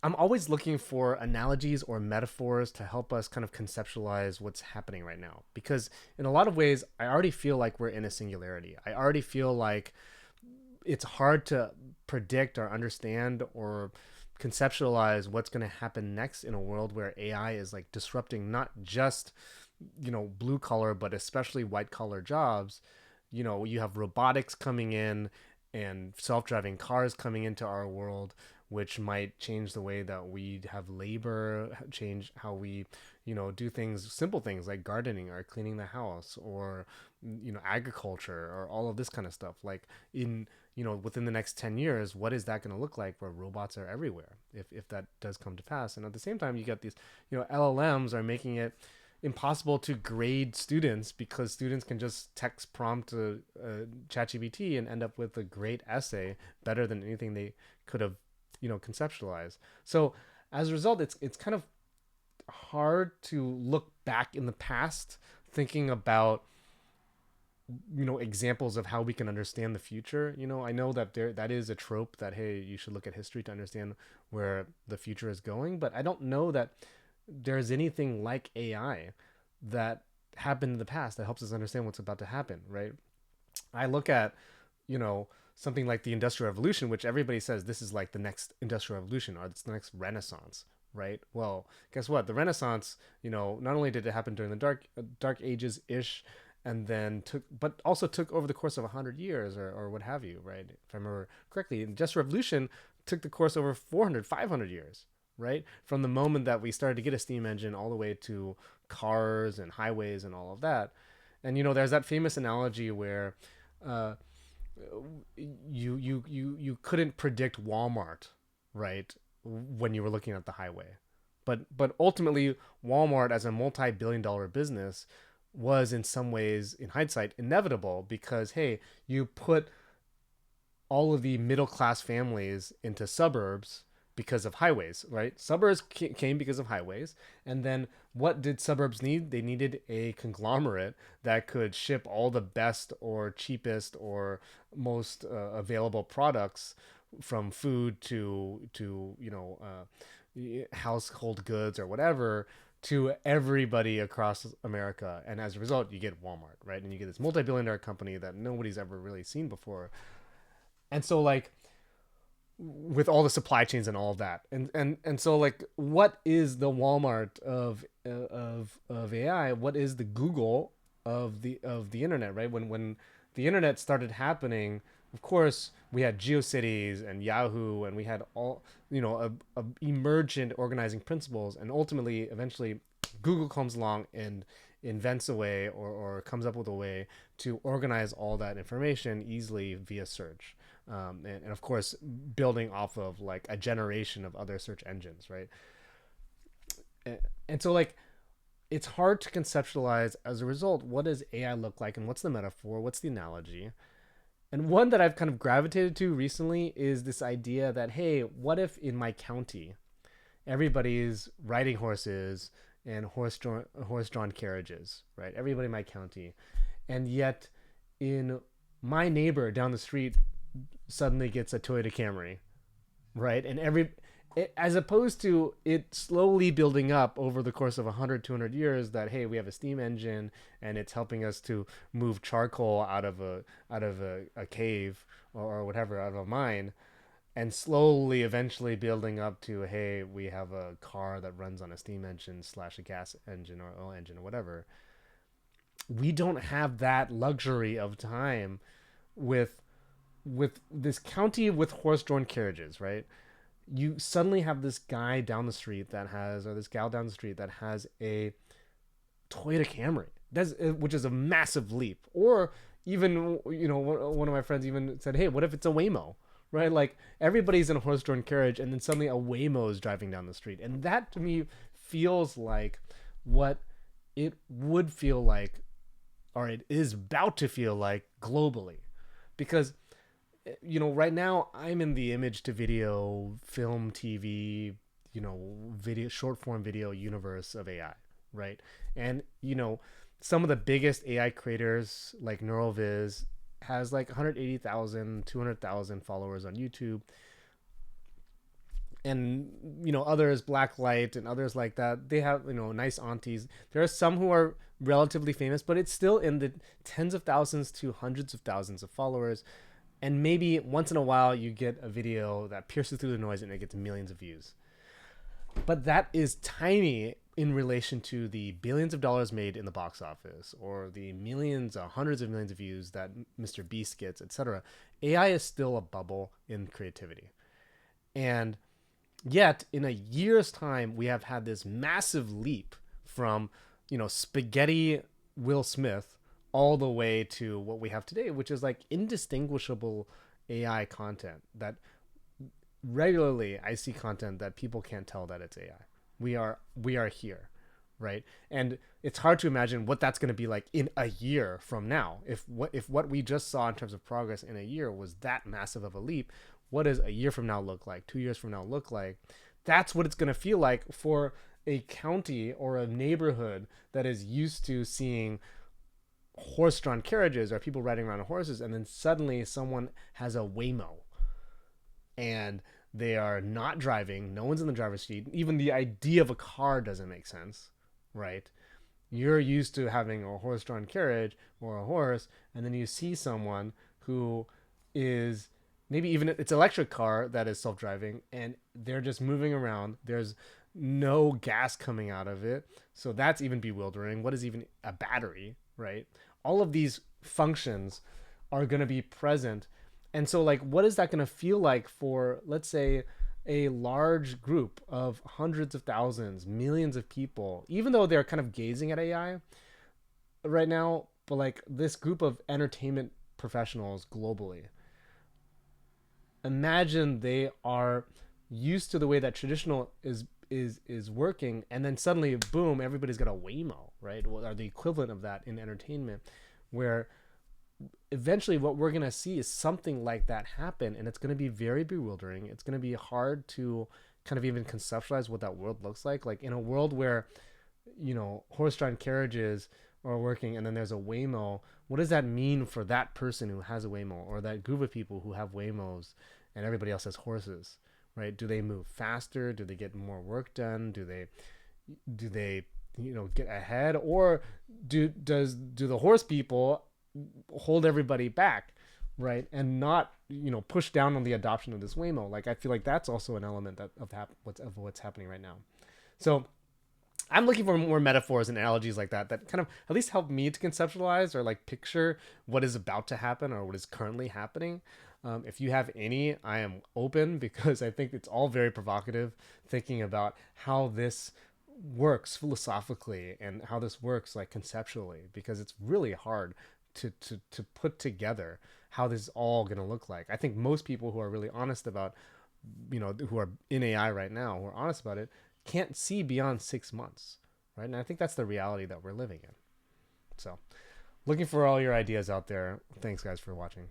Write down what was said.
I'm always looking for analogies or metaphors to help us kind of conceptualize what's happening right now. Because in a lot of ways, I already feel like we're in a singularity. I already feel like it's hard to predict or understand or conceptualize what's going to happen next in a world where AI is like disrupting not just, blue collar, but especially white collar jobs. You have robotics coming in and self-driving cars coming into our world, which might change the way that we have labor, change how we, do things, simple things like gardening or cleaning the house, or agriculture, or all of this kind of stuff. Like in within the next 10 years, what is that going to look like where robots are everywhere, if that does come to pass? And at the same time, you got these, LLMs are making it impossible to grade students because students can just text prompt to ChatGPT and end up with a great essay better than anything they could have, conceptualized. So as a result, it's kind of hard to look back in the past thinking about examples of how we can understand the future. I know that that is a trope that, hey, you should look at history to understand where the future is going, but I don't know that there's anything like AI that happened in the past that helps us understand what's about to happen, right? I look at, something like the Industrial Revolution, which everybody says this is like the next Industrial Revolution, or it's the next Renaissance, right? Well, guess what? The Renaissance, not only did it happen during the Dark Ages ish, and then but also took over the course of 100 years, or what have you, right? If I remember correctly, the Industrial Revolution took the course over 400, 500 years, right? From the moment that we started to get a steam engine all the way to cars and highways and all of that. And there's that famous analogy where uh, you couldn't predict Walmart, right, when you were looking at the highway. But ultimately, Walmart as a multi-billion-dollar business was in some ways, in hindsight, inevitable because, hey, you put all of the middle class families into suburbs because of highways, right? Suburbs came because of highways. And then what did suburbs need? They needed a conglomerate that could ship all the best or cheapest or most available products, from food to household goods or whatever, to everybody across America. And as a result, you get Walmart, right? And you get this multi-billion-dollar company that nobody's ever really seen before. And so, like, with all the supply chains and all of that, and so, like, what is the Walmart of AI? What is the Google of the internet, right? When the internet started happening, of course we had GeoCities and Yahoo, and we had all, a emergent organizing principles, and ultimately, eventually, Google comes along and invents a way, or comes up with a way to organize all that information easily via search. And of course, building off of like a generation of other search engines, right? And so, like, it's hard to conceptualize as a result what does AI look like, and what's the metaphor, what's the analogy. And one that I've kind of gravitated to recently is this idea that, hey, what if in my county everybody's riding horses and horse drawn carriages, right? Everybody in my county, and yet in my neighbor down the street suddenly gets a Toyota Camry, right? And as opposed to it slowly building up over the course of 100, 200 years, that, hey, we have a steam engine and it's helping us to move charcoal out of a cave, or whatever, out of a mine, and slowly eventually building up to, hey, we have a car that runs on a steam engine slash a gas engine or oil engine or whatever. We don't have that luxury of time with this county with horse-drawn carriages, right? You suddenly have this guy down the street that has, or this gal down the street that has a Toyota Camry. Which is a massive leap. Or even, one of my friends even said, hey, what if it's a Waymo? Right? Like, everybody's in a horse-drawn carriage, and then suddenly a Waymo is driving down the street. And that, to me, feels like what it would feel like, or it is about to feel like, globally. Because right now I'm in the image to video, film, TV, video, short form video universe of AI, right? And some of the biggest AI creators like NeuroViz has like 180,000, 200,000 followers on YouTube. and others, Blacklight and others like that, they have nice aunties. There are some who are relatively famous, but it's still in the tens of thousands to hundreds of thousands of followers. And maybe once in a while you get a video that pierces through the noise and it gets millions of views. But that is tiny in relation to the billions of dollars made in the box office, or the millions or hundreds of millions of views that Mr. Beast gets, etc. AI is still a bubble in creativity. And yet, in a year's time, we have had this massive leap from, spaghetti Will Smith all the way to what we have today, which is like indistinguishable AI content that regularly I see content that people can't tell that it's AI. We are here, right? And it's hard to imagine what that's going to be like in a year from now. If what we just saw in terms of progress in a year was that massive of a leap, what does a year from now look like? 2 years from now look like? That's what it's going to feel like for a county or a neighborhood that is used to seeing horse-drawn carriages or people riding around on horses, and then suddenly someone has a Waymo and they are not driving. No one's in the driver's seat. Even the idea of a car doesn't make sense, right? You're used to having a horse-drawn carriage or a horse, and then you see someone who is maybe even it's an electric car that is self-driving, and they're just moving around. There's no gas coming out of it, so that's even bewildering. What is even a battery, right? All of these functions are going to be present. And so, like, what is that going to feel like for, let's say, a large group of hundreds of thousands, millions of people, even though they're kind of gazing at AI right now, but like this group of entertainment professionals globally, imagine they are used to the way that traditional is working, and then suddenly, boom, everybody's got a Waymo, right? Or the equivalent of that in entertainment, where eventually what we're going to see is something like that happen, and it's going to be very bewildering. It's going to be hard to kind of even conceptualize what that world looks like in a world where horse-drawn carriages are working, and then there's a Waymo. What does that mean for that person who has a Waymo, or that group of people who have Waymos and everybody else has horses, right? Do they move faster? Do they get more work done? Do they get ahead, or do the horse people hold everybody back, right? And not push down on the adoption of this Waymo. Like, I feel like that's also an element of what's happening right now. So I'm looking for more metaphors and analogies like that kind of at least help me to conceptualize or like picture what is about to happen or what is currently happening. If you have any, I am open, because I think it's all very provocative, thinking about how this works philosophically and how this works like conceptually, because it's really hard to put together how this is all going to look like. I think most people who are really honest about, who are in AI right now, who are honest about it, can't see beyond 6 months, right? And I think that's the reality that we're living in. So, looking for all your ideas out there. Thanks, guys, for watching.